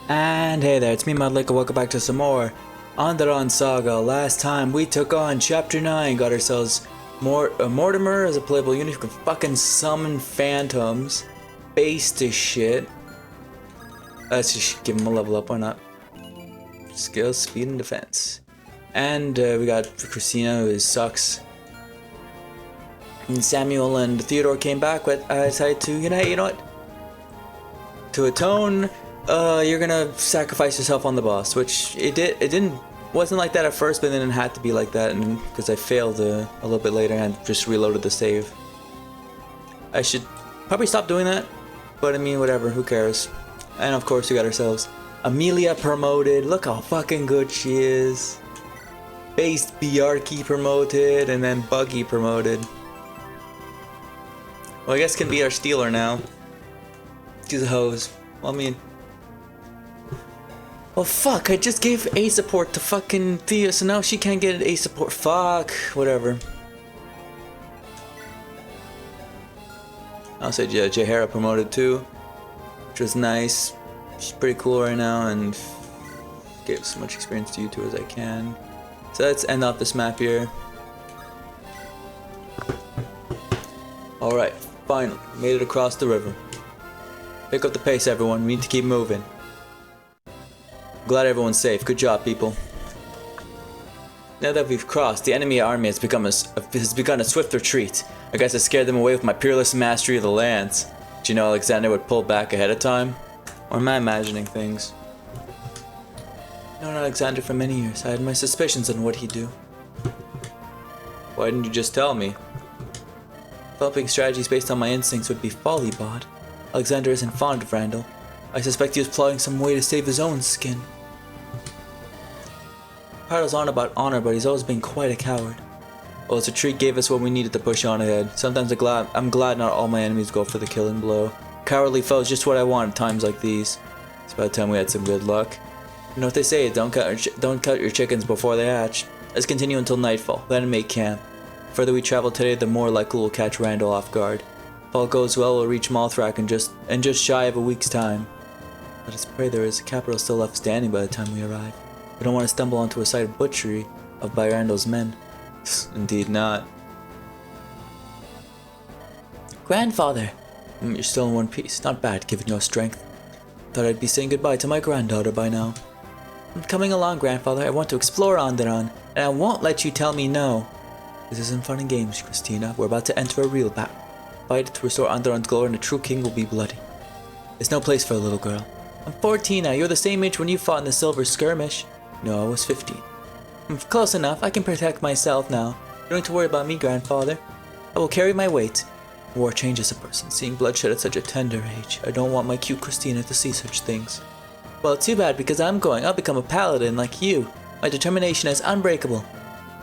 And hey there, it's me Mudlink, and welcome back to some more Andaron Saga. Last time we took on Chapter 9, got ourselves Mortimer as a playable unit who can fucking summon phantoms. Base to shit. Let's just give him a level up, why not? Skills, speed, and defense. And we got Christina, who sucks. And Samuel and Theodore came back, but I decided to, you know what? To atone, you're gonna sacrifice yourself on the boss, which wasn't like that at first, but then it had to be like that, and because I failed a little bit later and just reloaded the save. I should probably stop doing that, but I mean, whatever, who cares? And of course, we got ourselves Amelia promoted. Look how fucking good she is. Base Bjarki promoted, and then Buggy promoted. Well, I guess can be our stealer now. She's a hose. Well, I mean... Well, fuck, I just gave A support to fucking Thea, so now she can't get A support. Fuck, whatever. I'll say Jahara promoted too, which was nice. She's pretty cool right now, and gave as much experience to you two as I can. So let's end off this map here. Alright, finally, made it across the river. Pick up the pace, everyone. We need to keep moving. Glad everyone's safe. Good job, people. Now that we've crossed, the enemy army has begun a swift retreat. I guess I scared them away with my peerless mastery of the lands. Did you know Alexander would pull back ahead of time? Or am I imagining things? I've known Alexander for many years. I had my suspicions on what he'd do. Why didn't you just tell me? Developing strategies based on my instincts would be folly, Bod. Alexander isn't fond of Randall. I suspect he was plotting some way to save his own skin. Randall's on about honor, but he's always been quite a coward. Well, his retreat gave us what we needed to push on ahead. Sometimes I'm glad not all my enemies go for the killing blow. Cowardly foes, just what I want at times like these. It's about time we had some good luck. You know what they say, don't cut your chickens before they hatch. Let's continue until nightfall, then make camp. The further we travel today, the more likely we'll catch Randall off guard. If all goes well, we'll reach Malthrak in just shy of a week's time. Let us pray there is a capital still left standing by the time we arrive. We don't want to stumble onto a site of butchery by Randall's men. Indeed not. Grandfather! You're still in one piece. Not bad, given your strength. Thought I'd be saying goodbye to my granddaughter by now. I'm coming along, Grandfather. I want to explore Andaron, and I won't let you tell me no. This isn't fun and games, Christina. We're about to enter a real battle. Fight to restore Andaron's glory, and the true king will be bloody. There's no place for a little girl. I'm 14 now. You're the same age when you fought in the Silver Skirmish. No, I was 15. I'm close enough. I can protect myself now. You don't need to worry about me, Grandfather. I will carry my weight. War changes a person. Seeing bloodshed at such a tender age. I don't want my cute Christina to see such things. Well, too bad, because I'm going. I'll become a paladin like you. My determination is unbreakable.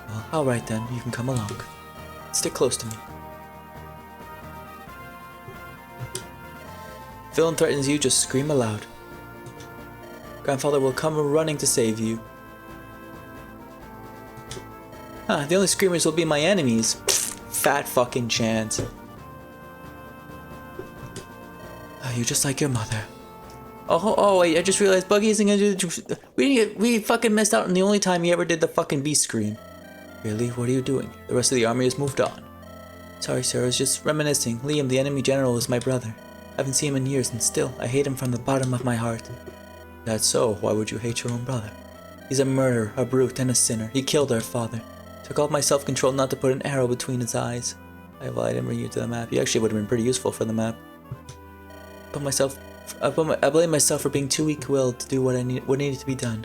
Well, alright then. You can come along. Stick close to me. If villain threatens you, just scream aloud. Grandfather will come running to save you. The only screamers will be my enemies. Fat fucking chance. You're just like your mother. Oh wait, I just realized Buggy isn't gonna do we fucking missed out on the only time he ever did the fucking beast scream. Really? What are you doing? The rest of the army has moved on. Sorry, sir, I was just reminiscing. Liam, the enemy general, is my brother. I haven't seen him in years, and still, I hate him from the bottom of my heart. That's so. Why would you hate your own brother? He's a murderer, a brute, and a sinner. He killed our father. Took all my self-control not to put an arrow between his eyes. I didn't bring you to the map. He actually would have been pretty useful for the map. I blame myself for being too weak-willed to do what needed to be done.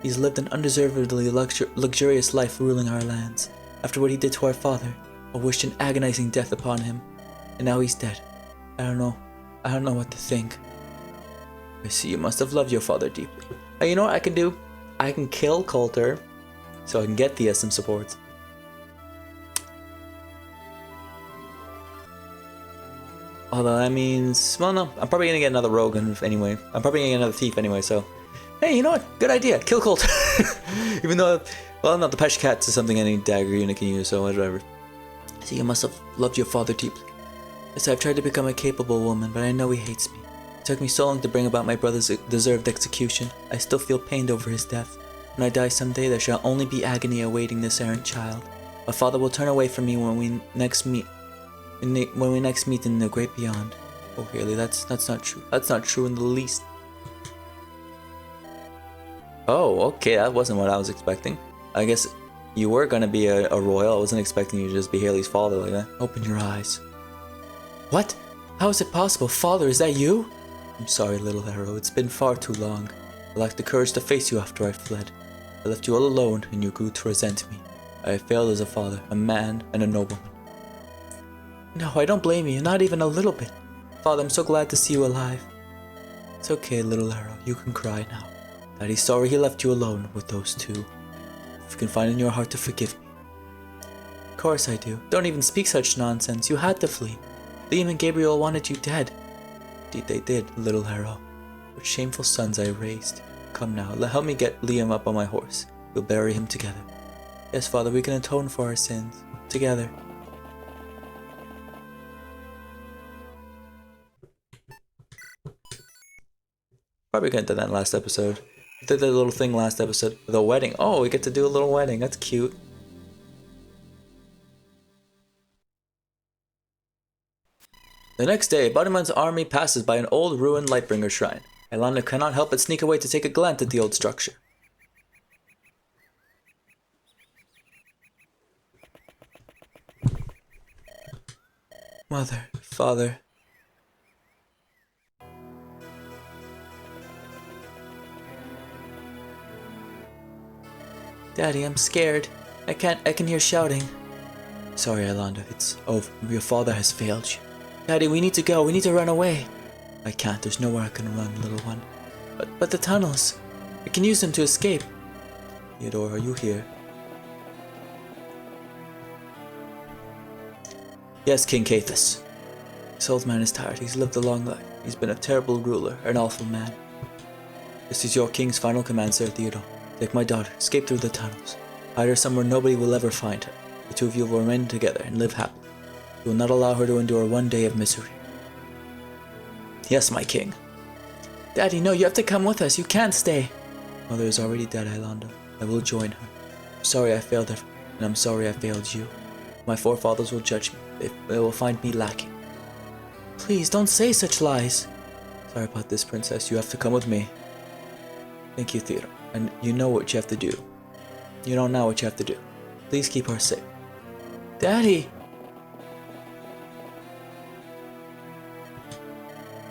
He's lived an undeservedly luxurious life ruling our lands. After what he did to our father, I wished an agonizing death upon him. And now he's dead. I don't know what to think. I see you must have loved your father deeply. You know what I can do? I can kill Coulter, so I can get the SM support. Although that means, well, no, I'm probably gonna get another rogue anyway. I'm probably gonna get another thief anyway, so. Hey, you know what? Good idea. Kill Coulter. Even though, well, not the Pesh Cats is something any dagger unit can use, so whatever. See, you must have loved your father deeply. Yes, I've tried to become a capable woman, but I know he hates me. took me so long to bring about my brother's deserved execution. I still feel pained over his death. When I die someday, there shall only be agony awaiting this errant child. My father will turn away from me when we next meet in the great beyond. Oh, really? That's not true. That's not true in the least. Oh, okay, that wasn't what I was expecting. I guess you were gonna be a royal. I wasn't expecting you to just be Haley's father like that. Open your eyes. What? How is it possible? Father, is that you? I'm sorry, little Arrow. It's been far too long. I lacked the courage to face you after I fled. I left you all alone, and you grew to resent me. I have failed as a father, a man, and a nobleman. No, I don't blame you, not even a little bit. Father, I'm so glad to see you alive. It's okay, little Arrow. You can cry now. Daddy's sorry he left you alone with those two. If you can find in your heart to forgive me. Of course I do. Don't even speak such nonsense. You had to flee. Liam and Gabriel wanted you dead. Indeed they did, little Arrow. What shameful sons I raised. Come now, help me get Liam up on my horse. We'll bury him together. Yes, Father, we can atone for our sins. Together. Probably couldn't have done that last episode. We did that little thing last episode. The wedding. Oh, we get to do a little wedding. That's cute. The next day, Bariman's army passes by an old ruined Lightbringer shrine. Ailanda cannot help but sneak away to take a glance at the old structure. Mother, Father. Daddy, I'm scared. I can hear shouting. Sorry, Ailanda, it's over. Your father has failed you. Daddy, we need to go. We need to run away. I can't. There's nowhere I can run, little one. But the tunnels. We can use them to escape. Theodore, are you here? Yes, King Cathus. This old man is tired. He's lived a long life. He's been a terrible ruler, an awful man. This is your king's final command, Sir Theodore. Take my daughter, escape through the tunnels. Hide her somewhere nobody will ever find her. The two of you will remain together and live happily. You will not allow her to endure one day of misery. Yes, my king. Daddy, no, you have to come with us. You can't stay. Mother is already dead, Ailanda. I will join her. I'm sorry I failed her, and I'm sorry I failed you. My forefathers will judge me. They will find me lacking. Please, don't say such lies. Sorry about this, princess. You have to come with me. Thank you, Theodore. And you know what you have to do. You don't know what you have to do. Please keep her safe. Daddy!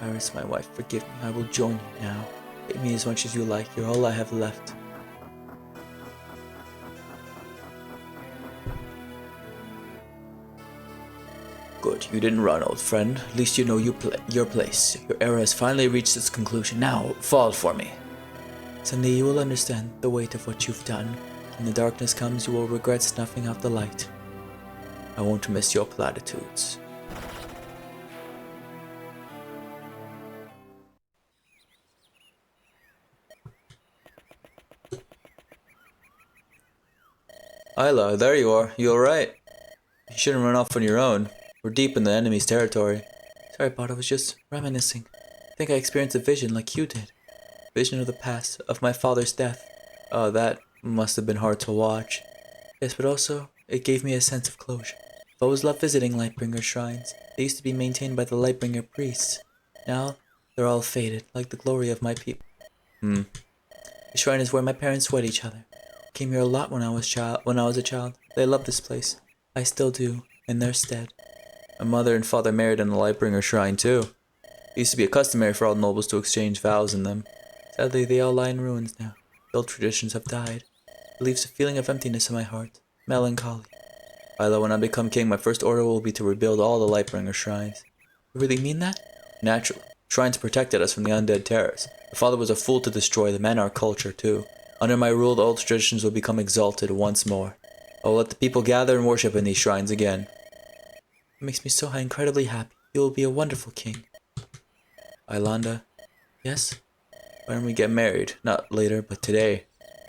Iris, my wife, forgive me. I will join you now. Hate me as much as you like. You're all I have left. Good. You didn't run, old friend. At least you know your place. Your era has finally reached its conclusion. Now, fall for me. Someday you will understand the weight of what you've done. When the darkness comes, you will regret snuffing out the light. I won't miss your platitudes. Isla, there you are. You alright? You shouldn't run off on your own. We're deep in the enemy's territory. Sorry, Bart, I was just reminiscing. I think I experienced a vision like you did. Vision of the past, of my father's death. Oh, that must have been hard to watch. Yes, but also, it gave me a sense of closure. I've always loved visiting Lightbringer shrines. They used to be maintained by the Lightbringer priests. Now, they're all faded, like the glory of my people. The shrine is where my parents wed each other. I came here a lot when I was a child. They loved this place. I still do, in their stead. My mother and father married in the Lightbringer shrine, too. It used to be customary for all nobles to exchange vows in them. Sadly, they all lie in ruins now. The old traditions have died. It leaves a feeling of emptiness in my heart. Melancholy. Isla, when I become king, my first order will be to rebuild all the Lightbringer shrines. You really mean that? Naturally. Shrines protected us from the undead terrors. My father was a fool to destroy them and our culture, too. Under my rule, the old traditions will become exalted once more. I will let the people gather and worship in these shrines again. It makes me so incredibly happy. You will be a wonderful king. Ailanda. Yes? Why don't we get married? Not later, but today.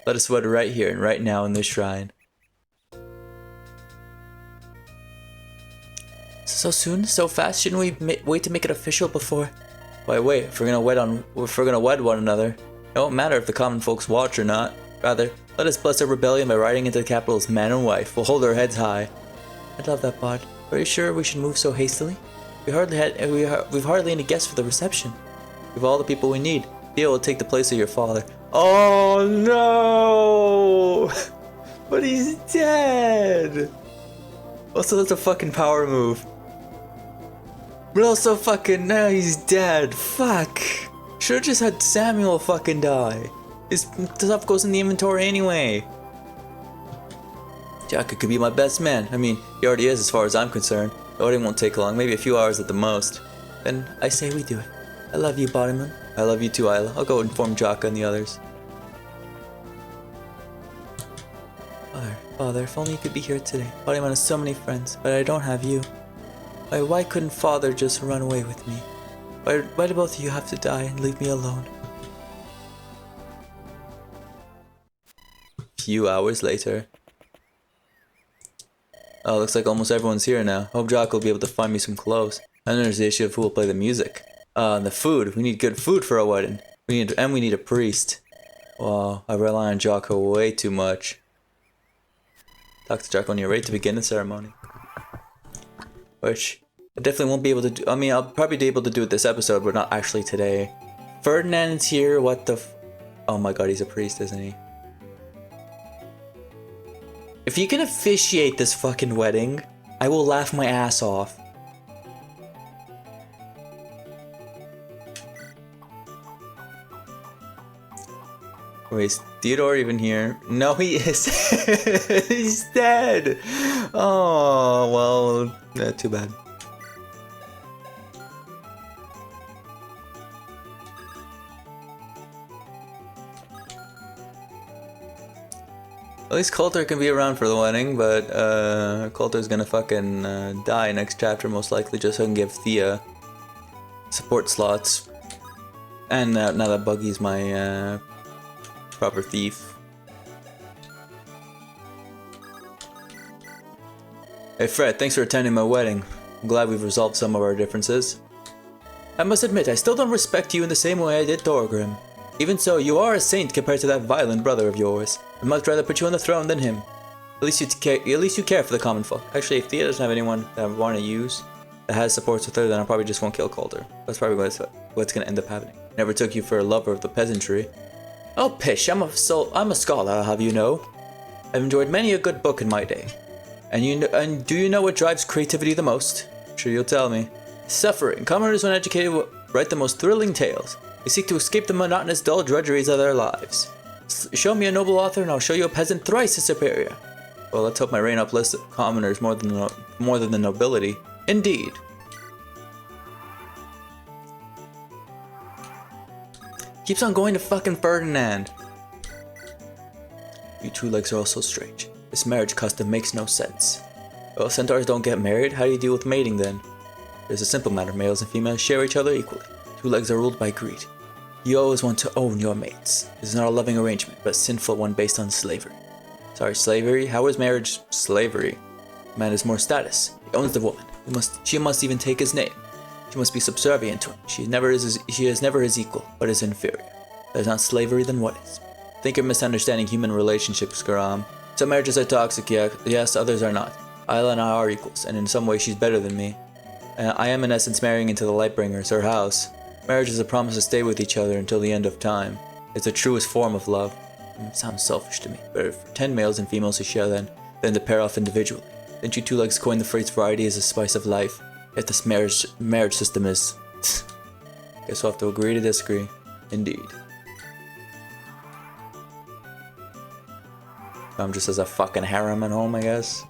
Let us wed right here and right now in this shrine. So soon? So fast? Shouldn't we wait to make it official before Why wait, if we're gonna wed one another, it won't matter if the common folks watch or not. Rather, let us bless our rebellion by riding into the capital as man and wife. We'll hold our heads high. I love that pod. Are you sure we should move so hastily? We've hardly any guests for the reception. We've all the people we need. Theo will take the place of your father. Oh no! But he's dead! Also, that's a fucking power move. But also fucking now he's dead. Fuck. Should've just had Samuel fucking die. His stuff goes in the inventory anyway. Jaka could be my best man. I mean, he already is as far as I'm concerned. The wedding won't take long, maybe a few hours at the most. Then I say we do it. I love you, Bodyman. I love you too, Isla. I'll go inform Jaka and the others. Father, if only you could be here today. Bodyman has so many friends, but I don't have you. Why couldn't Father just run away with me? Why do both of you have to die and leave me alone? Few hours later. Oh, looks like almost everyone's here now. Hope Jock will be able to find me some clothes. And there's the issue of who will play the music. And the food. We need good food for a wedding. We need a priest. Wow, I rely on Jocko way too much. Talk to Jocko when you're ready to begin the ceremony. Which I definitely won't be able to do. I mean, I'll probably be able to do it this episode, but not actually today. Ferdinand's here. What the oh my god, he's a priest, isn't he? If you can officiate this fucking wedding, I will laugh my ass off. Wait, is Theodore even here? No, he is. He's dead. Oh, well, too bad. At least Coulter can be around for the wedding, but Coulter's gonna fucking die next chapter most likely, just so I can give Thea support slots. And now that Buggy's my proper thief. Hey Fred, thanks for attending my wedding. I'm glad we've resolved some of our differences. I must admit, I still don't respect you in the same way I did Thorgrim. Even so, you are a saint compared to that violent brother of yours. I'd much rather put you on the throne than him. At least you care for the common folk. Actually, if Thea doesn't have anyone that I want to use that has supports with her, then I probably just won't kill Coulter. That's probably what's going to end up happening. Never took you for a lover of the peasantry. Oh pish, I'm a scholar, I'll have you know. I've enjoyed many a good book in my day. And do you know what drives creativity the most? Sure, you'll tell me. Suffering. Commoners, when educated, write the most thrilling tales. They seek to escape the monotonous, dull drudgeries of their lives. Show me a noble author and I'll show you a peasant thrice as superior. Well, let's hope my reign uplifts commoners more than the nobility. Indeed. Keeps on going to fucking Ferdinand. You two legs are all so strange. This marriage custom makes no sense. Well, centaurs don't get married. How do you deal with mating then? There's a simple matter. Males and females share each other equally. Two legs are ruled by greed. You always want to own your mates. This is not a loving arrangement, but a sinful one based on slavery. Sorry, slavery? How is marriage slavery? Man is more status. He owns the woman. She must even take his name. She must be subservient to him. She is never his equal, but is inferior. That is not slavery, then what is? I think you're misunderstanding human relationships, Garam. Some marriages are toxic, yes, others are not. Isla and I are equals, and in some ways she's better than me. I am in essence marrying into the Lightbringers, her house. Marriage is a promise to stay with each other until the end of time. It's the truest form of love. It sounds selfish to me, but if 10 males and females to share then to pair off individually. Didn't you two legs coin the phrase variety is the spice of life? Yet this marriage system is... Guess we'll have to agree to disagree. Indeed. I'm just as a fucking harem at home, I guess.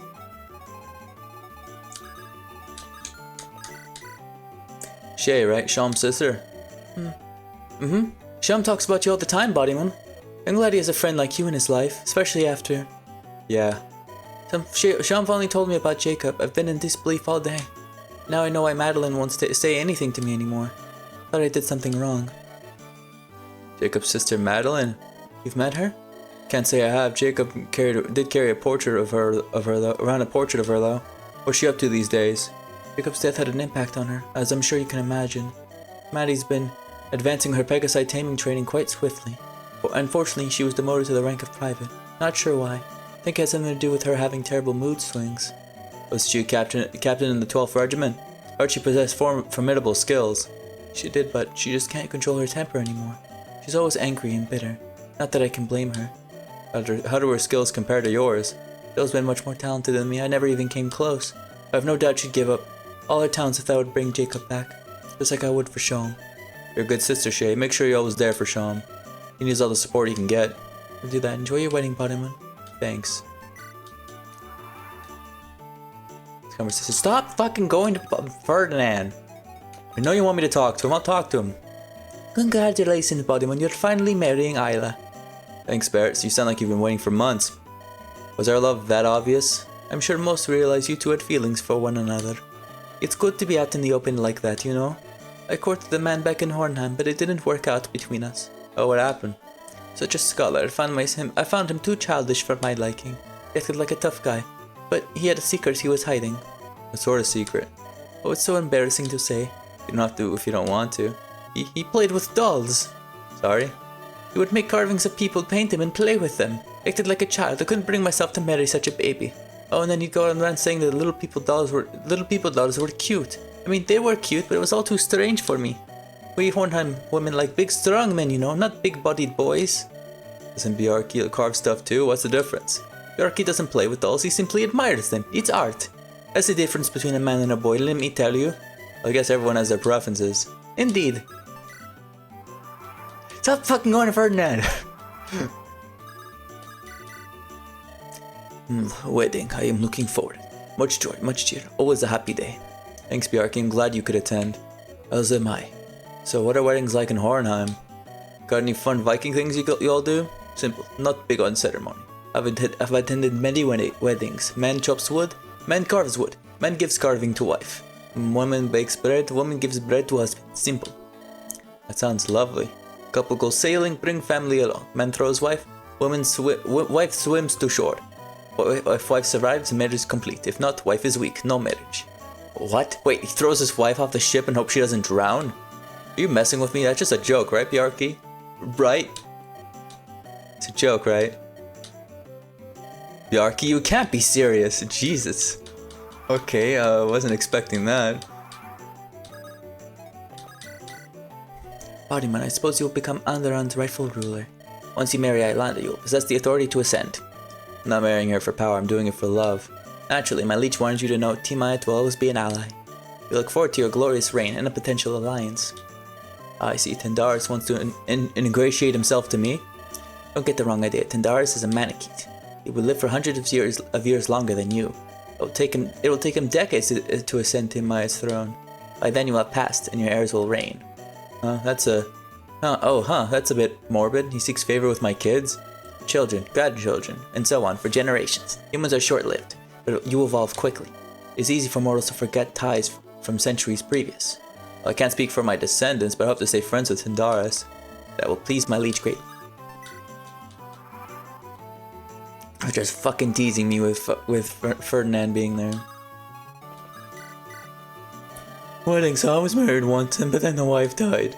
Shay, right? Sham's sister. Sham talks about you all the time, Bodyman. I'm glad he has a friend like you in his life, especially after... Yeah. Sham finally told me about Jacob. I've been in disbelief all day. Now I know why Madeline wants to say anything to me anymore. Thought I did something wrong. Jacob's sister Madeline? You've met her? Can't say I have. Jacob did carry a portrait of her around a portrait of her though. What's she up to these days? Jacob's death had an impact on her, as I'm sure you can imagine. Maddie's been advancing her Pegasi taming training quite swiftly. Unfortunately, she was demoted to the rank of private. Not sure why. I think it has something to do with her having terrible mood swings. Was she captain in the 12th Regiment? Heard she possessed formidable skills. She did, but she just can't control her temper anymore. She's always angry and bitter. Not that I can blame her. How do her skills compare to yours? Bill's been much more talented than me. I never even came close. I have no doubt she'd give up all her talents if I would bring Jacob back. Just like I would for Shom. You're a good sister, Shay. Make sure you're always there for Shom. He needs all the support he can get. I'll do that. Enjoy your wedding, Bodyman. Thanks. Conversation. Stop fucking going to Ferdinand. I know you want me to talk to him. I'll talk to him. Congratulations, Bodyman. You're finally marrying Isla. Thanks, Barrett. You sound like you've been waiting for months. Was our love that obvious? I'm sure most realize you two had feelings for one another. It's good to be out in the open like that, you know? I courted the man back in Hornheim, but it didn't work out between us. Oh, what happened? Such a scholar. I found him too childish for my liking. He acted like a tough guy, but he had a secret he was hiding. What sort of secret? Oh, it's so embarrassing to say. You don't have to if you don't want to. He played with dolls. Sorry? He would make carvings of people, paint them, and play with them. Acted like a child. I couldn't bring myself to marry such a baby. Oh, and then he'd go around saying that little people dolls were cute. I mean, they were cute, but it was all too strange for me. We Hornheim women like big, strong men, you know, not big-bodied boys. Doesn't Bjarki carve stuff too? What's the difference? Bjarki doesn't play with dolls, he simply admires them. It's art. That's the difference between a man and a boy, let me tell you. I guess everyone has their preferences. Indeed. Stop fucking going to Ferdinand! Wedding, I am looking forward. Much joy, much cheer. Always a happy day. Thanks, Bjarki, I'm glad you could attend. As am I. So what are weddings like in Hornheim? Got any fun Viking things you all do? Simple, not big on ceremony. I've attended many weddings. Man chops wood, man carves wood. Man gives carving to wife. Woman bakes bread, woman gives bread to husband. Simple. That sounds lovely. Couple goes sailing, bring family along. Man throws wife, wife swims to shore. If wife survives, marriage is complete. If not, wife is weak, no marriage. What? Wait, he throws his wife off the ship and hopes she doesn't drown? Are you messing with me? That's just a joke, right, Bjarki? Right? It's a joke, right? Bjarki, you can't be serious. Jesus. Okay, wasn't expecting that. Bodyman, I suppose you'll become Andaron's rightful ruler. Once you marry Iolanda, you'll possess the authority to ascend. I'm not marrying her for power, I'm doing it for love. Naturally, my liege warns you to know Timaya will always be an ally. We look forward to your glorious reign and a potential alliance. I see, Tendaris wants to ingratiate himself to me. Don't get the wrong idea, Tendaris is a Manakite. He will live for hundreds of years longer than you. It will take him decades to ascend Timaya's throne. By then you will have passed, and your heirs will reign. That's a bit morbid. He seeks favor with my kids, children, grandchildren, and so on for generations. Humans are short-lived, but you evolve quickly. It's easy for mortals to forget ties from centuries previous. Well, I can't speak for my descendants, but I hope to stay friends with Tendaris. That will please my liege greatly. They're just fucking teasing me with Ferdinand being there. Wedding, so I was married once, but then the wife died.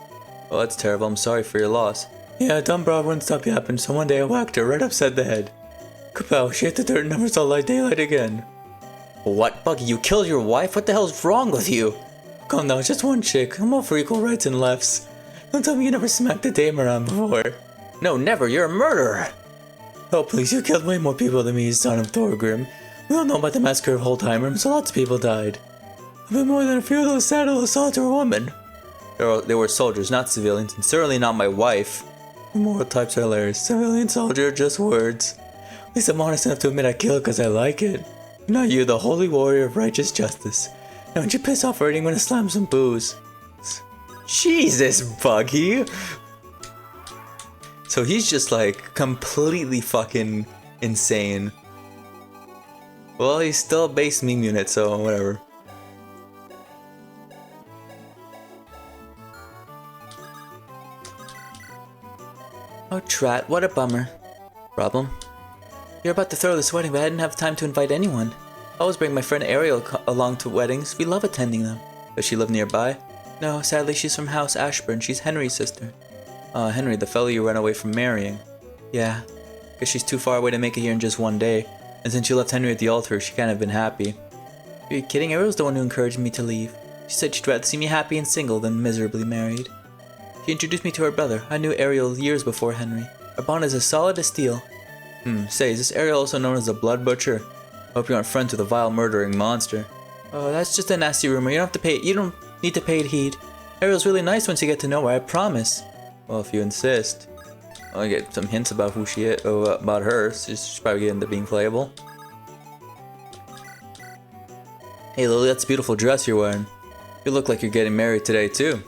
Well, that's terrible. I'm sorry for your loss. Yeah, dumb broad wouldn't stop yapping, so one day I whacked her right upside the head. Kapow, she hit the dirt and never saw light daylight again. What, Buggy? You killed your wife? What the hell's wrong with you? Calm down, it's just one chick. I'm all for equal rights and lefts. Don't tell me you never smacked a dame around before. No, never. You're a murderer. Oh, please, you killed way more people than me, son of Thorgrim. We all know about the massacre of Holdheimer, so lots of people died. But more than a few of those saddle assaults were women. They were soldiers, not civilians, and certainly not my wife. Moral types are hilarious. Civilian soldier, just words. At least I'm honest enough to admit I kill because I like it. Not you, the holy warrior of righteous justice. Now, when you piss off already, I'm gonna slam some booze. Jesus, Buggy! So he's just like completely fucking insane. Well, he's still a base meme unit, so whatever. Oh, Trat, what a bummer. Problem? You're about to throw this wedding, but I didn't have time to invite anyone. I always bring my friend Ariel along to weddings. We love attending them. Does she live nearby? No, sadly she's from House Ashburn. She's Henry's sister. Henry, the fellow you ran away from marrying. Yeah. Guess she's too far away to make it here in just one day. And since you left Henry at the altar, she can't have been happy. Are you kidding? Ariel's the one who encouraged me to leave. She said she'd rather see me happy and single than miserably married. She introduced me to her brother. I knew Ariel years before Henry. Our bond is as solid as steel. Say, is this Ariel also known as the Blood Butcher? I hope you aren't friends with a vile murdering monster. Oh, that's just a nasty rumor. You don't need to pay heed. Ariel's really nice once you get to know her, I promise. Well, if you insist. I'll get some hints about who she is, about her. She's probably getting into being playable. Hey Lily, that's a beautiful dress you're wearing. You look like you're getting married today too.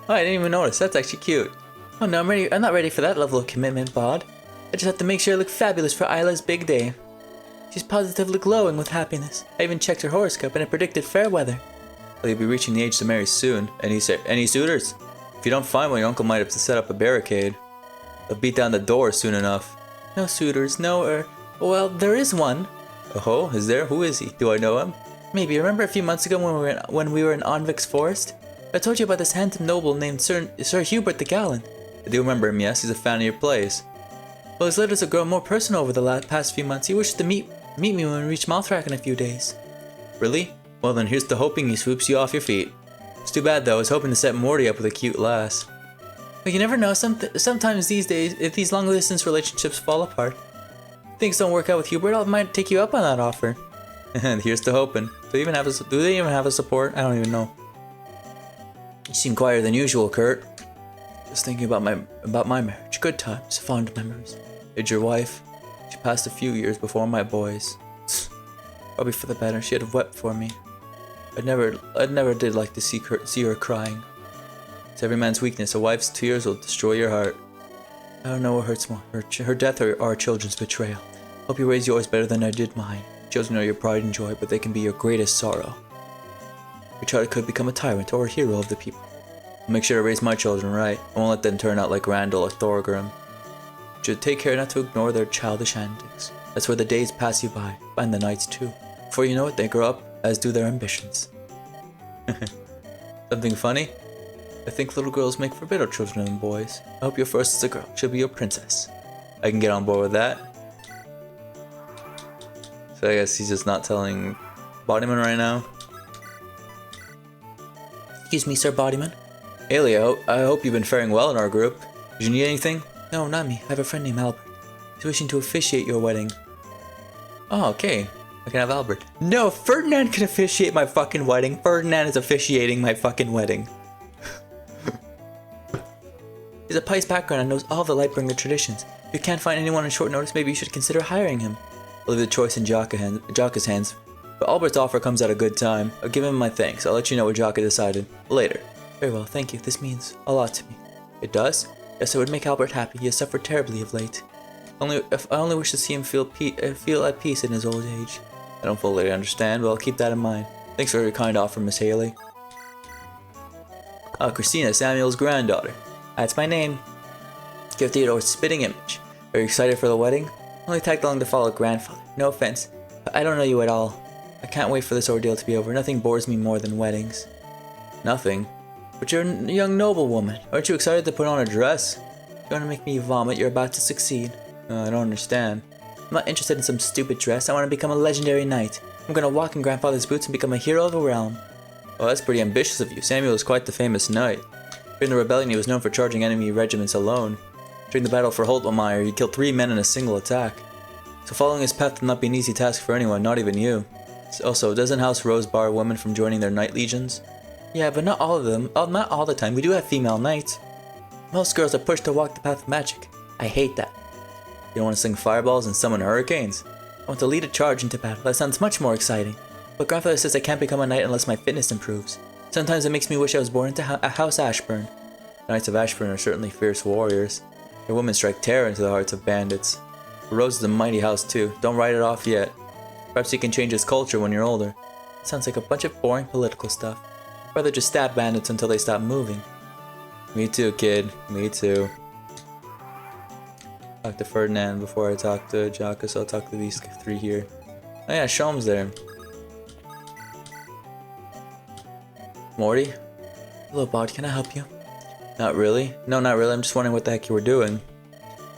Oh, I didn't even notice. That's actually cute. Oh no, I'm not ready for that level of commitment, Bod. I just have to make sure I look fabulous for Isla's big day. She's positively glowing with happiness. I even checked her horoscope and it predicted fair weather. Well, you'll be reaching the age to marry soon. Any suitors? If you don't find one, your uncle might have to set up a barricade. They'll beat down the door soon enough. No suitors, well, there is one. Oh, is there? Who is he? Do I know him? Maybe. Remember a few months ago when we were in Onvik's forest? I told you about this handsome noble named Sir Hubert the Gallant. I do remember him, yes. He's a fan of your plays. Well, his letters have grown more personal over the past few months. He wishes to meet me when we reach Malthrak in a few days. Really? Well then, here's to hoping he swoops you off your feet. It's too bad though. I was hoping to set Morty up with a cute lass. But you never know. Sometimes these days, if these long-distance relationships fall apart, things don't work out with Hubert, I might take you up on that offer. And here's to hoping. Do they even have a support? I don't even know. You seem quieter than usual, Kurt. Just thinking about my marriage. Good times, fond memories. Did your wife? She passed a few years before my boys. Probably for the better. She had wept for me. I never did like to see her crying. It's every man's weakness. A wife's tears will destroy your heart. I don't know what hurts more, her death or our children's betrayal. Hope you raised yours better than I did mine. Children are your pride and joy, but they can be your greatest sorrow. Your child could become a tyrant or a hero of the people. I'll make sure to raise my children right. I won't let them turn out like Randall or Thorgrim. You should take care not to ignore their childish antics. That's where the days pass you by, and the nights too. Before you know it, they grow up, as do their ambitions. Something funny? I think little girls make for better children than boys. I hope your first is a girl. She'll be your princess. I can get on board with that. So I guess he's just not telling Bodyman right now. Excuse me, Sir Bodyman. Ailey, I hope you've been faring well in our group. Did you need anything? No, not me. I have a friend named Albert. He's wishing to officiate your wedding. Oh, okay. I can have Albert. No, Ferdinand can officiate my fucking wedding. Ferdinand is officiating my fucking wedding. He's a Pice background and knows all the Lightbringer traditions. If you can't find anyone on short notice, maybe you should consider hiring him. I'll leave the choice in Jaka's hands. But Albert's offer comes at a good time. I'll give him my thanks. I'll let you know what Jaka decided. Later. Very well, thank you. This means a lot to me. It does? Yes, it would make Albert happy. He has suffered terribly of late. I only wish to see him feel at peace in his old age. I don't fully understand, but I'll keep that in mind. Thanks for your kind offer, Miss Haley. Christina, Samuel's granddaughter. That's my name. Give Theodore's spitting image. Are you excited for the wedding? Only tagged along to follow grandfather. No offense, but I don't know you at all. I can't wait for this ordeal to be over. Nothing bores me more than weddings. Nothing? But you're a young noblewoman. Aren't you excited to put on a dress? If you want to make me vomit, you're about to succeed. I don't understand. I'm not interested in some stupid dress. I want to become a legendary knight. I'm going to walk in grandfather's boots and become a hero of the realm. Oh, that's pretty ambitious of you. Samuel is quite the famous knight. During the rebellion, he was known for charging enemy regiments alone. During the battle for Holtmeyer, he killed 3 men in a single attack. So following his path will not be an easy task for anyone, not even you. Also, doesn't House Rose bar women from joining their knight legions? Yeah, but not all of them. Not all the time. We do have female knights. Most girls are pushed to walk the path of magic. I hate that. You don't want to sling fireballs and summon hurricanes? I want to lead a charge into battle. That sounds much more exciting. But grandfather says I can't become a knight unless my fitness improves. Sometimes it makes me wish I was born into House Ashburn. The Knights of Ashburn are certainly fierce warriors. Their women strike terror into the hearts of bandits. But Rose is a mighty house too. Don't write it off yet. Perhaps he can change his culture when you're older. It sounds like a bunch of boring political stuff. I'd rather just stab bandits until they stop moving. Me too, kid. Me too. Talk to Ferdinand before I talk to Jaka, so I'll talk to these 3 here. Oh yeah, Shom's there. Morty? Hello, Bod, can I help you? Not really. No, not really. I'm just wondering what the heck you were doing.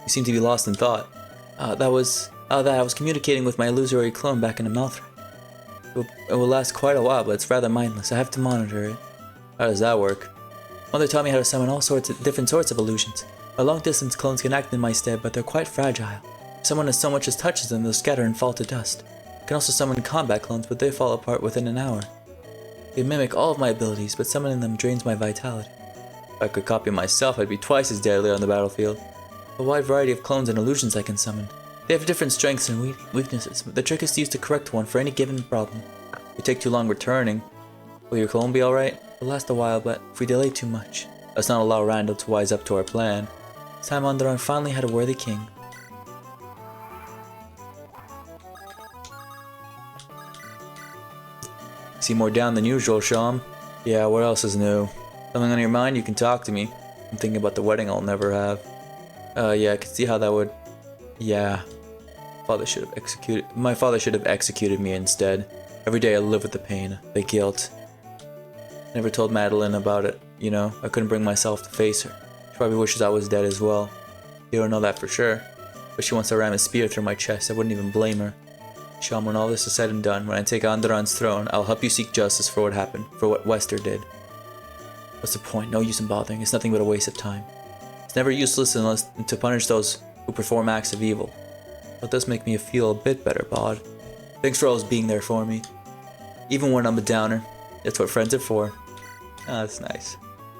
You seem to be lost in thought. That I was communicating with my illusory clone back in the Malthra. It will last quite a while, but it's rather mindless. I have to monitor it. How does that work? Mother taught me how to summon all different sorts of illusions. My long-distance clones can act in my stead, but they're quite fragile. If someone as so much as touches them, they'll scatter and fall to dust. I can also summon combat clones, but they fall apart within an hour. They mimic all of my abilities, but summoning them drains my vitality. If I could copy myself, I'd be twice as deadly on the battlefield. A wide variety of clones and illusions I can summon. They have different strengths and weaknesses, but the trick is to use the correct one for any given problem. If it takes too long returning, will your clone be alright? It'll last a while, but if we delay too much, let's not allow Randall to wise up to our plan. This time Andaron finally had a worthy king. See more down than usual, Sham. Yeah, what else is new? Something on your mind? You can talk to me. I'm thinking about the wedding I'll never have. Yeah, I can see how that would... Yeah. My father should have executed me instead. Every day I live with the pain, the guilt. I never told Madeline about it, you know? I couldn't bring myself to face her. She probably wishes I was dead as well. You don't know that for sure. But she wants to ram a spear through my chest. I wouldn't even blame her. Sham, when all this is said and done, when I take Andaron's throne, I'll help you seek justice for what happened, for what Wester did. What's the point? No use in bothering. It's nothing but a waste of time. It's never useless unless to punish those who perform acts of evil. But it does make me feel a bit better, Bod. Thanks for always being there for me. Even when I'm a downer. That's what friends are for. Ah, that's nice.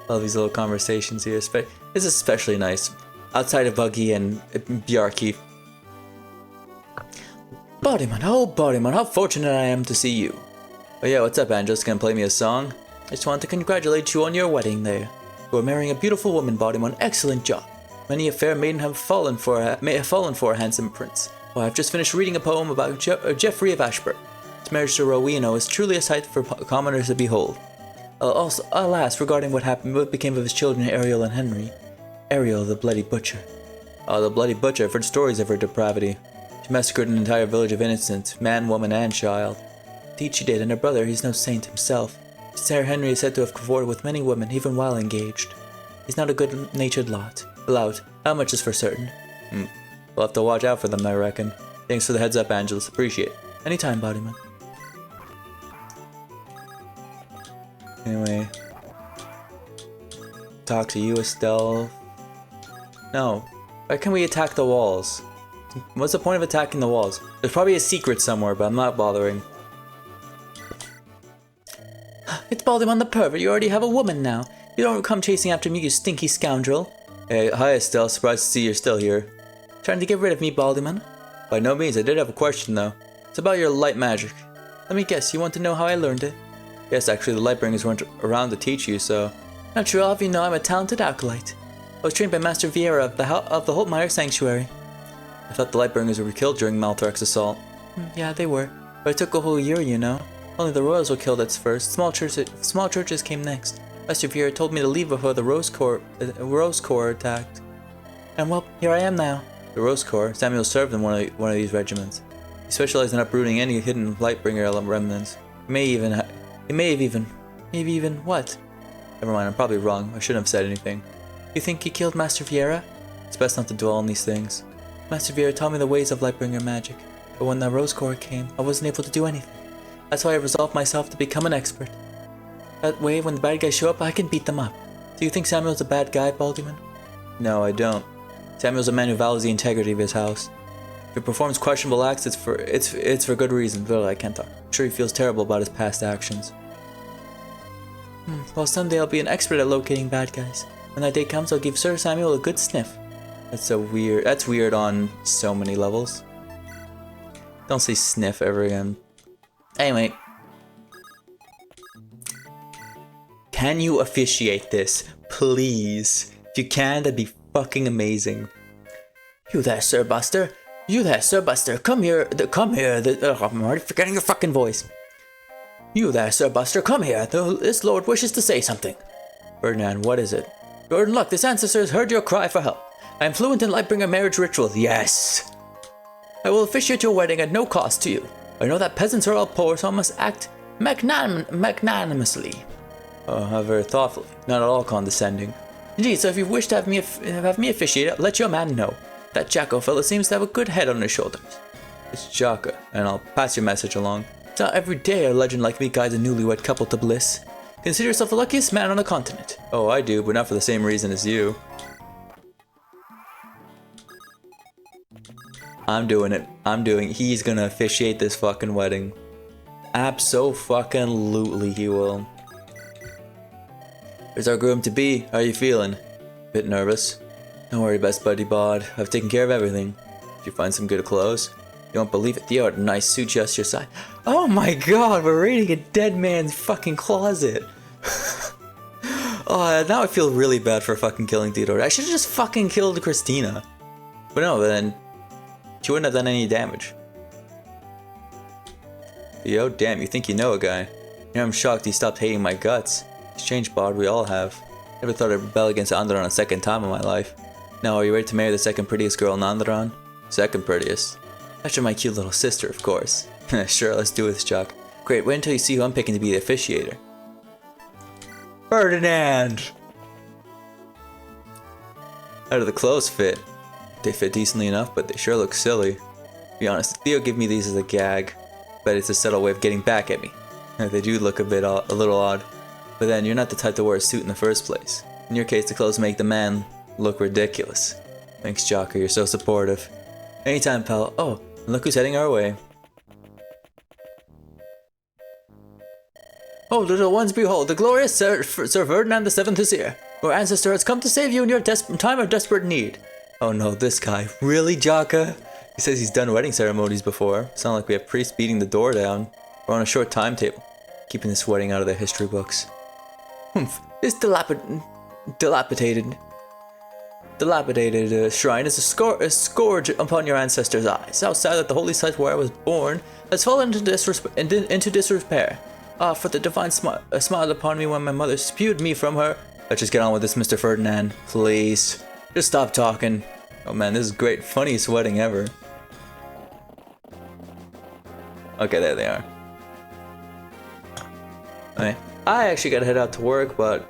Love these little conversations here. This is especially nice. Outside of Buggy and Bjarki. Bodyman, oh Bodyman, how fortunate I am to see you. Oh yeah, what's up, Angela's gonna play me a song? I just want to congratulate you on your wedding there. You are marrying a beautiful woman, Bodyman. Excellent job. Many a fair maiden may have fallen for a handsome prince. Well, I've just finished reading a poem about Geoffrey of Ashburn. His marriage to Rowena is truly a sight for commoners to behold. Also, alas, regarding what became of his children Ariel and Henry. Ariel, the bloody butcher. Oh, the bloody butcher, I've heard stories of her depravity. She massacred an entire village of innocents, man, woman, and child. Indeed she did, and her brother, he's no saint himself. Sir Henry is said to have cavorted with many women, even while engaged. He's not a good-natured lout, how much is for certain? We'll have to watch out for them, I reckon. Thanks for the heads up, Angelus, appreciate it. Anytime, Bodyman. Anyway. Talk to you, Estelle. No. Why can't we attack the walls? What's the point of attacking the walls? There's probably a secret somewhere, but I'm not bothering. It's Baldyman the pervert. You already have a woman now. You don't come chasing after me, you stinky scoundrel. Hey, hi Estelle. Surprised to see you're still here. Trying to get rid of me, Baldyman? By no means. I did have a question, though. It's about your light magic. Let me guess. You want to know how I learned it? Yes, actually, the Lightbringers weren't around to teach you, so... Not true. All of you know I'm a talented acolyte. I was trained by Master Vieira of the Holtmeyer Sanctuary. I thought the Lightbringers were killed during Malthrak's assault. Yeah, they were. But it took a whole year, you know. Only the royals were killed at first. Small churches came next. Master Vieira told me to leave before the Rose Corps attacked. And well, here I am now. The Rose Corps? Samuel served in one of these regiments. He specialized in uprooting any hidden Lightbringer remnants. He may have even what? Never mind, I'm probably wrong. I shouldn't have said anything. You think he killed Master Vieira? It's best not to dwell on these things. Master Vieira taught me the ways of Lightbringer magic, but when the Rose Corps came, I wasn't able to do anything. That's why I resolved myself to become an expert. That way, when the bad guys show up, I can beat them up. Do you think Samuel's a bad guy, Baldyman? No, I don't. Samuel's a man who values the integrity of his house. If he performs questionable acts, it's for good reason. Well, I can't talk. I'm sure he feels terrible about his past actions. Well, someday I'll be an expert at locating bad guys. When that day comes, I'll give Sir Samuel a good sniff. That's so weird. That's weird on so many levels. Don't say sniff ever again. Anyway. Can you officiate this? Please. If you can, that'd be fucking amazing. You there, Sir Buster? You there, Sir Buster? Come here. Come here. I'm already forgetting your fucking voice. You there, Sir Buster? Come here. This lord wishes to say something. Ferdinand, what is it? You're in luck. This ancestor has heard your cry for help. I am fluent in Lightbringer marriage rituals. Yes. I will officiate your wedding at no cost to you. I know that peasants are all poor, so I must act magnanimously. however thoughtfully, not at all condescending. Indeed, so if you wish to have me officiate, let your man know. That Jacko fellow seems to have a good head on his shoulders. It's Jaka, and I'll pass your message along. It's not every day a legend like me guides a newlywed couple to bliss. Consider yourself the luckiest man on the continent. Oh, I do, but not for the same reason as you. I'm doing it. He's gonna officiate this fucking wedding. Abso-fucking-lutely he will. There's our groom-to-be. How are you feeling? Bit nervous. Don't worry, best buddy bod. I've taken care of everything. Did you find some good clothes? You won't believe it, Theo had a nice suit just your size. Oh my god, we're raiding a dead man's fucking closet. Oh, now I feel really bad for fucking killing Theodore. I should have just fucking killed Christina. But no, then she wouldn't have done any damage. Theo, damn, you think you know a guy. Yeah, I'm shocked he stopped hating my guts. He's changed, bod, we all have. Never thought I'd rebel against Andaron a second time in my life. Now, are you ready to marry the second prettiest girl in Andaron? Second prettiest? After my cute little sister, of course. Sure, let's do this, Jock. Great, wait until you see who I'm picking to be the officiator. Ferdinand! How do the clothes fit? They fit decently enough, but they sure look silly. To be honest, Theo gave me these as a gag, but it's a subtle way of getting back at me. They do look a little odd, but then you're not the type to wear a suit in the first place. In your case, the clothes make the man look ridiculous. Thanks, Jocker, you're so supportive. Anytime, pal. Oh, and look who's heading our way. Oh, little ones, behold, the glorious Sir Ferdinand VII is here. Your ancestor has come to save you in your time of desperate need. Oh no, this guy. Really, Jaka? He says he's done wedding ceremonies before. It's not like we have priests beating the door down. We're on a short timetable, keeping this wedding out of the history books. Humph. This dilapidated shrine is a scourge upon your ancestors' eyes. How sad that the holy site where I was born has fallen into disrepair. Ah, for the divine smiled upon me when my mother spewed me from her. Let's just get on with this, Mr. Ferdinand. Please. Just stop talking. Oh man, this is great. Funniest wedding ever. Okay, there they are. Okay. I actually gotta head out to work, but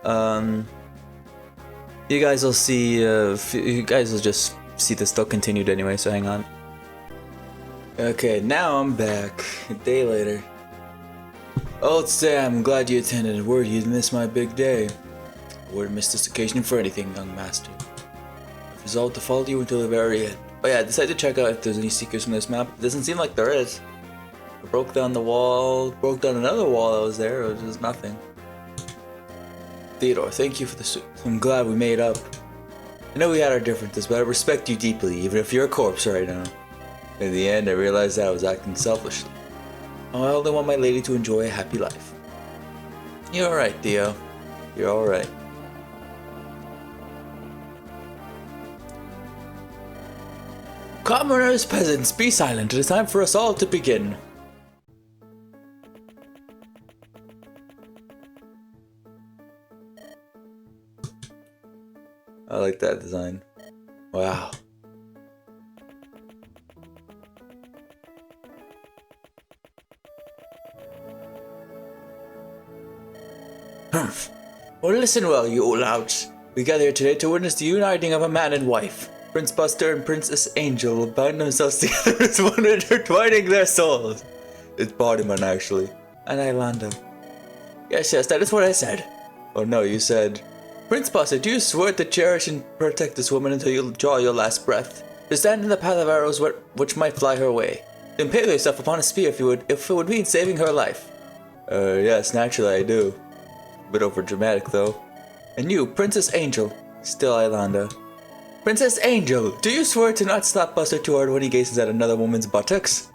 you guys will see. You guys will just see this still continued anyway. So hang on. Okay, now I'm back. A day later. Old Sam, glad you attended. Worried you'd miss my big day. I wouldn't miss this occasion for anything, young master. I've resolved to follow you until the very end. Oh yeah, I decided to check out if there's any secrets from this map. It doesn't seem like there is. I broke down the wall, broke down another wall that was there. It was just nothing. Theodore, thank you for the suit. I'm glad we made up. I know we had our differences, but I respect you deeply, even if you're a corpse right now. In the end, I realized that I was acting selfishly. I only want my lady to enjoy a happy life. You're alright, Theo. You're alright. Commoners, peasants, be silent. It is time for us all to begin. I like that design. Wow. Well, listen well, you old louts. We gather here today to witness the uniting of a man and wife. Prince Buster and Princess Angel will bind themselves together as one, intertwining their souls. It's Bodyman, actually. And Ilanda. Yes, that is what I said. Oh no, you said... Prince Buster, do you swear to cherish and protect this woman until you draw your last breath? To stand in the path of arrows which might fly her way. To impale yourself upon a spear if it would mean saving her life. Yes, naturally I do. A bit over dramatic though. And you, Princess Angel. Still Ilanda. Princess Angel, do you swear to not slap Buster too hard when he gazes at another woman's buttocks?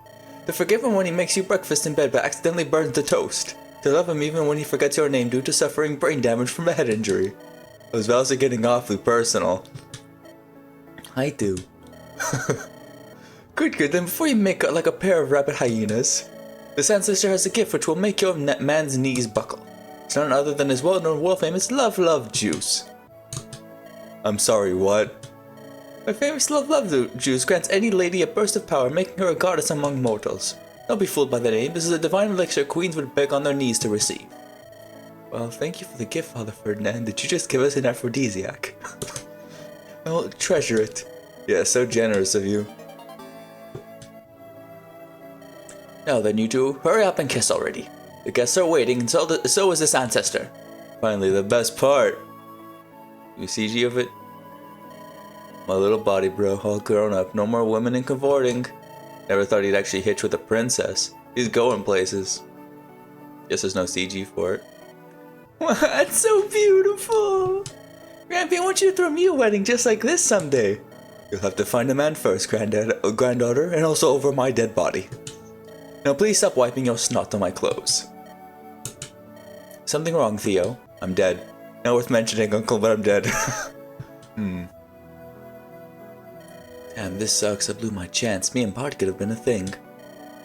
To forgive him when he makes you breakfast in bed but accidentally burns the toast? To love him even when he forgets your name due to suffering brain damage from a head injury? Those vows are getting awfully personal. I do. Good, then before you make like a pair of rabid hyenas, this ancestor has a gift which will make your man's knees buckle. It's none other than his well-known world-famous love juice. I'm sorry, what? My famous love juice grants any lady a burst of power, making her a goddess among mortals. Don't be fooled by the name. This is a divine elixir queens would beg on their knees to receive. Well, thank you for the gift, Father Ferdinand. Did you just give us an aphrodisiac? I'll treasure it. Yeah, so generous of you. Now then, you two, hurry up and kiss already. The guests are waiting, and so is this ancestor. Finally, the best part. You CG of it? My little body bro, all grown up. No more women and cavorting. Never thought he'd actually hitch with a princess. He's going places. Guess there's no CG for it. That's so beautiful! Grampy, I want you to throw me a wedding just like this someday. You'll have to find a man first, granddaughter, and also over my dead body. Now please stop wiping your snot on my clothes. Something wrong, Theo? I'm dead. Not worth mentioning, Uncle, but I'm dead. Damn, this sucks. I blew my chance. Me and Bart could have been a thing.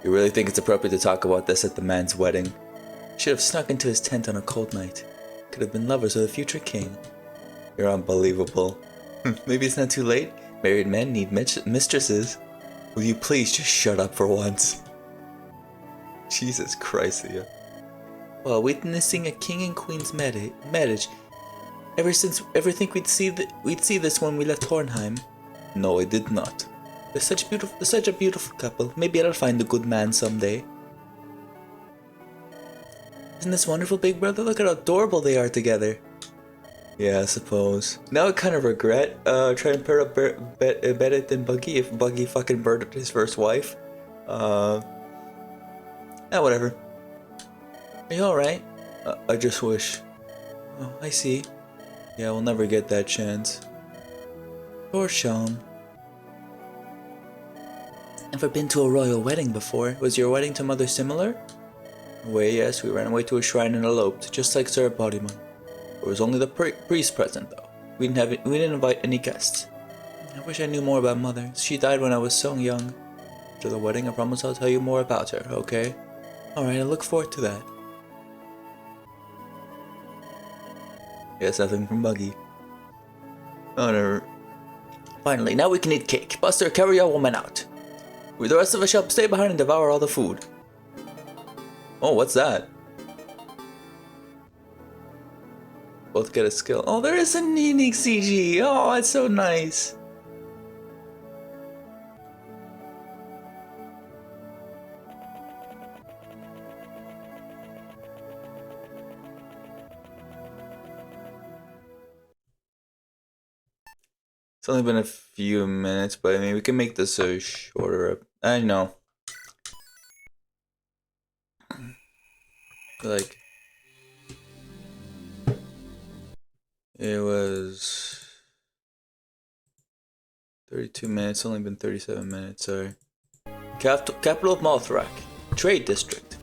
You really think it's appropriate to talk about this at the man's wedding? Should have snuck into his tent on a cold night. Could have been lovers with a future king. You're unbelievable. Maybe it's not too late. Married men need mistresses. Will you please just shut up for once? Jesus Christ, Theo. While witnessing a king and queen's marriage, ever think we'd see this when we left Hornheim? No, I did not. They're such a beautiful couple. Maybe I'll find a good man someday. Isn't this wonderful, big brother? Look at how adorable they are together. Yeah, I suppose. Now I kind of regret trying to pair up Bennett and Buggy if Buggy fucking murdered his first wife. Whatever. Are you alright? I just wish. Oh, I see. Yeah, we'll never get that chance. Poor Sean. Never been to a royal wedding before. Was your wedding to Mother similar? Well, yes, we ran away to a shrine and eloped, just like Sir Bodyman. There was only the priest present, though. We didn't invite any guests. I wish I knew more about Mother. She died when I was so young. After the wedding, I promise I'll tell you more about her, okay? Alright, I look forward to that. Yes, nothing from Buggy. Oh, no. Finally, now we can eat cake. Buster, carry your woman out. The rest of us shall stay behind and devour all the food. Oh, what's that? Both get a skill. Oh, there is a unique CG. Oh, that's so nice. It's only been a few minutes, but I mean, we can make this a shorter. I know. Like, it was 32 minutes, only been 37 minutes, sorry. Capital of Mothrak, Trade District.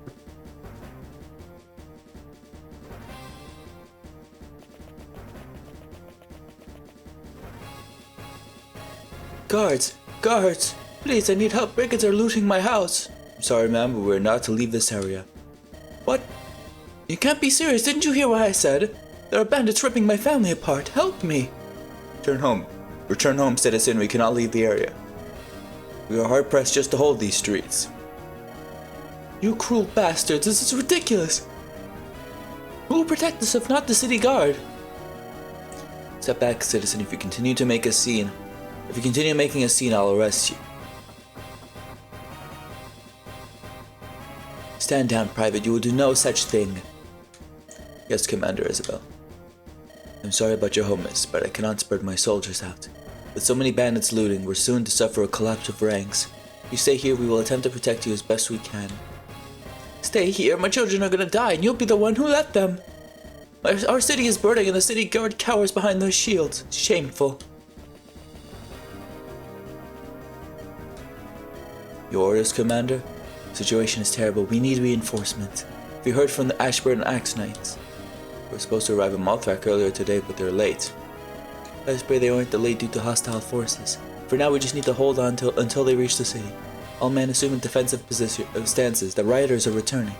Guards! Guards! Please, I need help. Brigands are looting my house. I'm sorry, ma'am, but we're not to leave this area. What? You can't be serious. Didn't you hear what I said? There are bandits ripping my family apart. Help me. Return home. Return home, citizen. We cannot leave the area. We are hard-pressed just to hold these streets. You cruel bastards. This is ridiculous. Who will protect us if not the city guard? Step back, citizen. If you continue to make a scene, I'll arrest you. Stand down, Private. You will do no such thing. Yes, Commander Isabel. I'm sorry about your home, miss, but I cannot spread my soldiers out. With so many bandits looting, we're soon to suffer a collapse of ranks. If you stay here, we will attempt to protect you as best we can. Stay here? My children are gonna die, and you'll be the one who let them. Our city is burning, and the city guard cowers behind those shields. Shameful. Your orders, Commander? The situation is terrible. We need reinforcements. We heard from the Ashburn Axe Knights. We were supposed to arrive in Mothrak earlier today, but they're late. I pray they weren't delayed due to hostile forces. For now, we just need to hold on until they reach the city. All men assume defensive stances. The rioters are returning.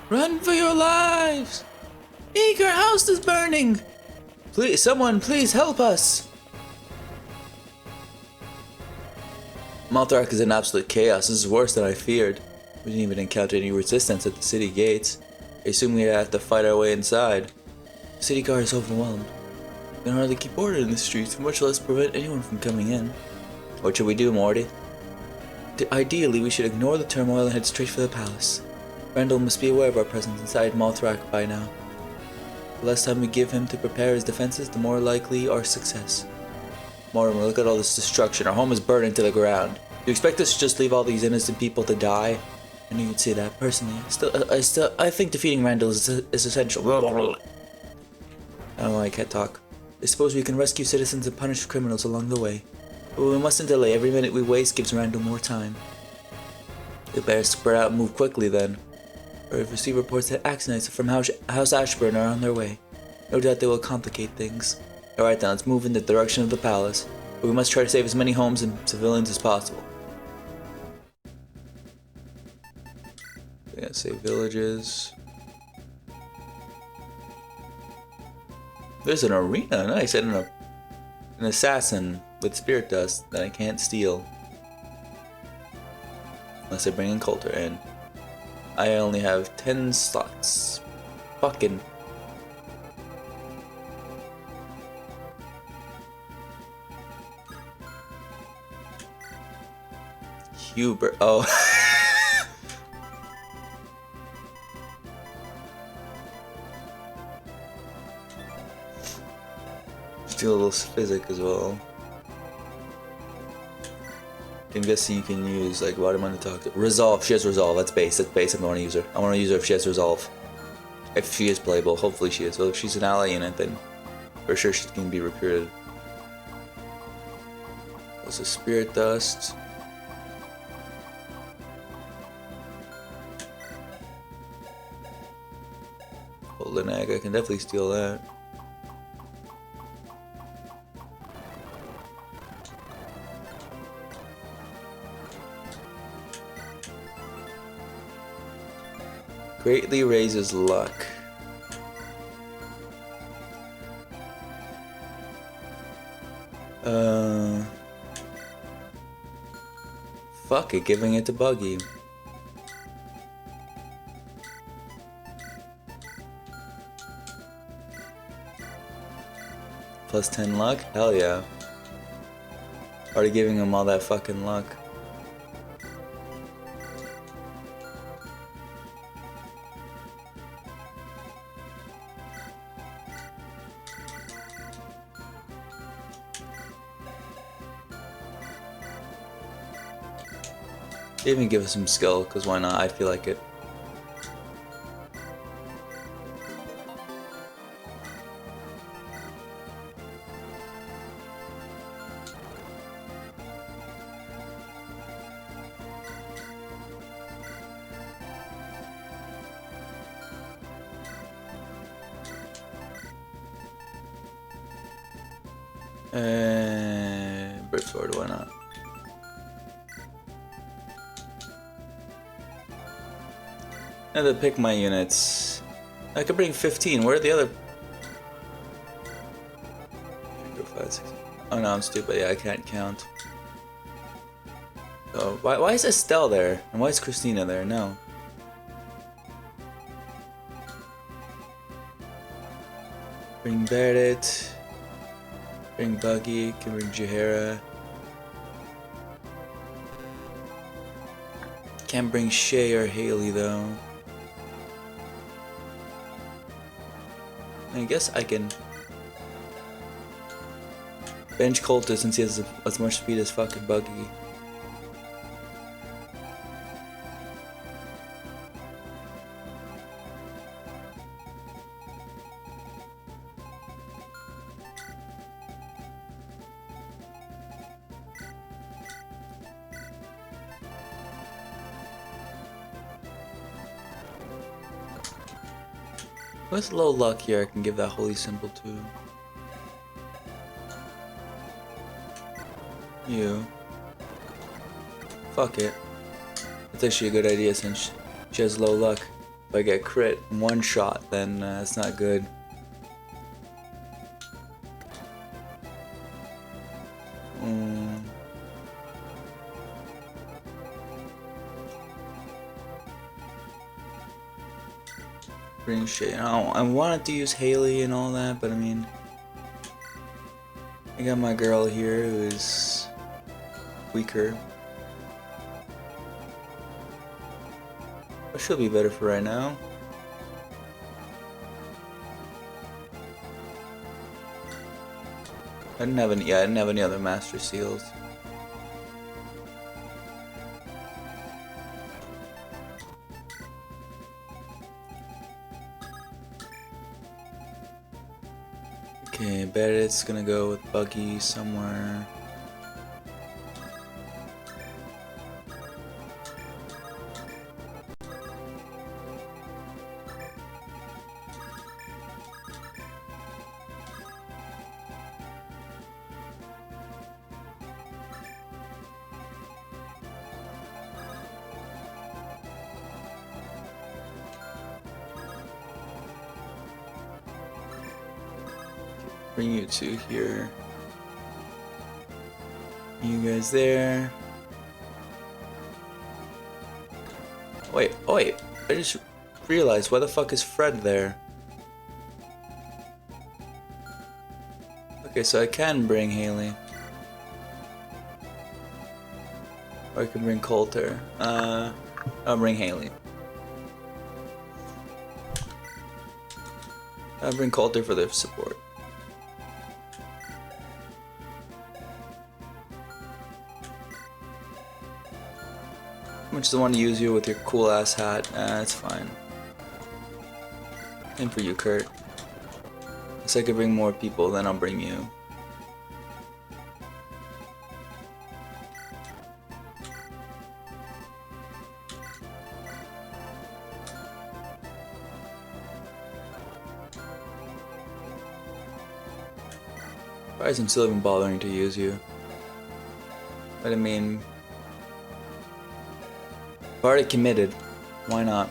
Run for your lives! Eager house is burning! Please, someone, please help us! Maltharak is in absolute chaos. This is worse than I feared. We didn't even encounter any resistance at the city gates. I assume we'd have to fight our way inside. The city guard is overwhelmed. We can hardly keep order in the streets, much less prevent anyone from coming in. What should we do, Morty? Ideally, we should ignore the turmoil and head straight for the palace. Randall must be aware of our presence inside Maltharak by now. The less time we give him to prepare his defenses, the more likely our success. Mortimer, look at all this destruction. Our home is burning to the ground. Do you expect us to just leave all these innocent people to die? I knew you'd say that. Personally, I think defeating Randall is essential. Oh, I can't talk. I suppose we can rescue citizens and punish criminals along the way. But we mustn't delay. Every minute we waste gives Randall more time. We better spread out and move quickly then. Or if receive reports that accidents from House Ashburn are on their way. No doubt they will complicate things. Alright then, let's move in the direction of the palace. But we must try to save as many homes and civilians as possible. Yeah, save villages. There's an arena, nice, and an assassin with spirit dust that I can't steal. Unless I bring in Coulter in. I only have 10 slots. Fucking. Hubert. Oh. Steal a little physic as well. I'm guessing you can use, like, what am I going to talk to? Resolve. She has Resolve. That's base. That's base. I don't want to use her. I want to use her if she has Resolve. If she is playable. Hopefully she is. Well, if she's an ally unit, then for sure she can be recruited. Also, Spirit Dust. Golden Egg. I can definitely steal that. Greatly raises luck. Fuck it, giving it to Buggy. Plus 10 luck? Hell yeah. Already giving him all that fucking luck. Even give us some skill, because why not? I feel like it. Bird Sword, why not? And to pick my units. I could bring 15. Where are the other? 4, 5, 6. Oh no, I'm stupid. Yeah, I can't count. Oh, why is Estelle there? And why is Christina there? No. Bring Barrett. Bring Buggy. Can bring Jahara. Can't bring Shay or Haley though. I guess I can bench Coulter since he has as much speed as fucking Buggy. With low luck here, I can give that holy symbol to you. Fuck it. That's actually a good idea since she has low luck. If I get crit in one shot, then that's not good. pretty shit. I wanted to use Haley and all that, but I mean, I got my girl here who is weaker. But she'll be better for right now. I didn't have any other master seals. Okay, bet it's gonna go with Buggy somewhere. Bring you two here. You guys there. Wait, oh wait. I just realized, why the fuck is Fred there? Okay, so I can bring Haley. Or I can bring Coulter. I'll bring Haley. I'll bring Coulter for the support. I just want to use you with your cool ass hat. That's fine. And for you, Kurt. So I could bring more people, then I'll bring you. Why is I'm still even bothering to use you? But I mean, I've already committed. Why not?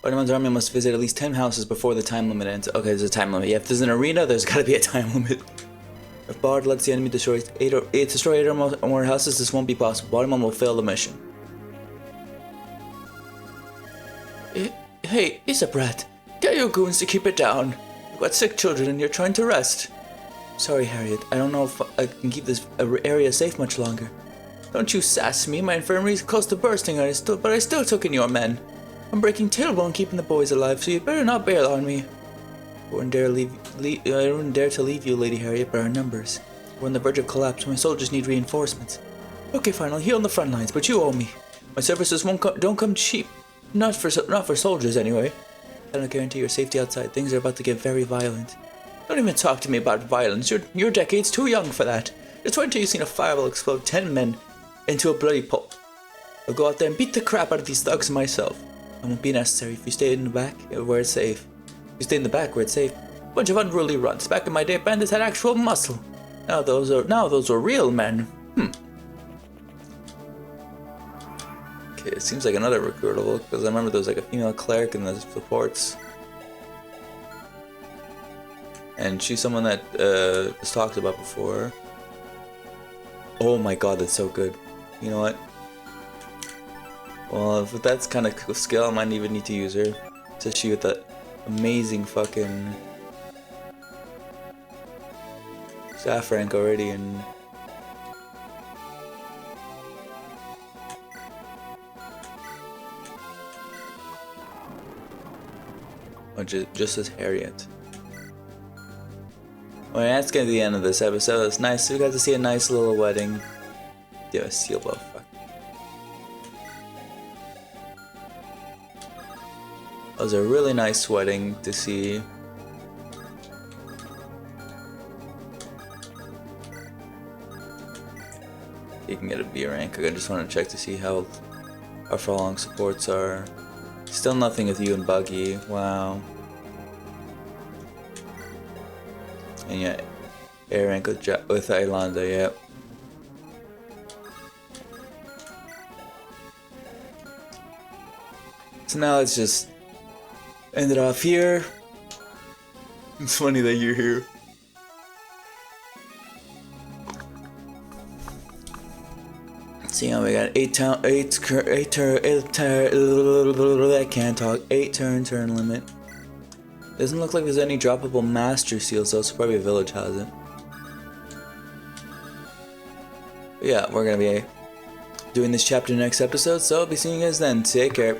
Ferdinand's army must visit at least 10 houses before the time limit ends. Okay, there's a time limit. Yeah, if there's an arena, there's gotta be a time limit. If Bard lets the enemy destroy eight or more houses, this won't be possible. Ferdinand will fail the mission. Hey, Isabrat, get your goons to keep it down. You've got sick children and you're trying to rest. Sorry, Harriet. I don't know if I can keep this area safe much longer. Don't you sass me. My infirmary's close to bursting, but I still took in your men. I'm breaking tailbone keeping the boys alive, so you better not bail on me. I wouldn't dare to leave you, Lady Harriet, by our numbers. We're on the verge of collapse. My soldiers need reinforcements. Okay, fine. I'll heal on the front lines, but you owe me. My services don't come cheap. Not for soldiers, anyway. I don't guarantee your safety outside. Things are about to get very violent. Don't even talk to me about violence. Your decade's too young for that. Just wait until you've seen a fireball explode 10 men into a bloody pulp. I'll go out there and beat the crap out of these thugs myself. It won't be necessary if you stay in the back where it's safe. If you stay in the back where it's safe. Bunch of unruly runts. Back in my day, bandits had actual muscle. Now those are real men. Okay, it seems like another recruitable, because I remember there was like a female cleric in the supports. And she's someone that was talked about before. Oh my god, that's so good. You know what? Well, if that's kind of skill, I might even need to use her. So she with that amazing fucking staff rank already, and just as Harriet. Well, that's gonna be the end of this episode. It's nice. We got to see a nice little wedding. Yeah, a seal bow. Fuck. It was a really nice wedding to see. You can get a B rank. I just want to check to see how far along supports are. Still nothing with you and Buggy. Wow. And yeah, A rank with Ailanda, yep. So now let's just end it off here. It's funny that you're here. So yeah, we got 8 turn limit. Doesn't look like there's any droppable master seals though, so probably a village has it. But yeah, we're gonna be doing this chapter next episode, so I'll be seeing you guys then. Take care.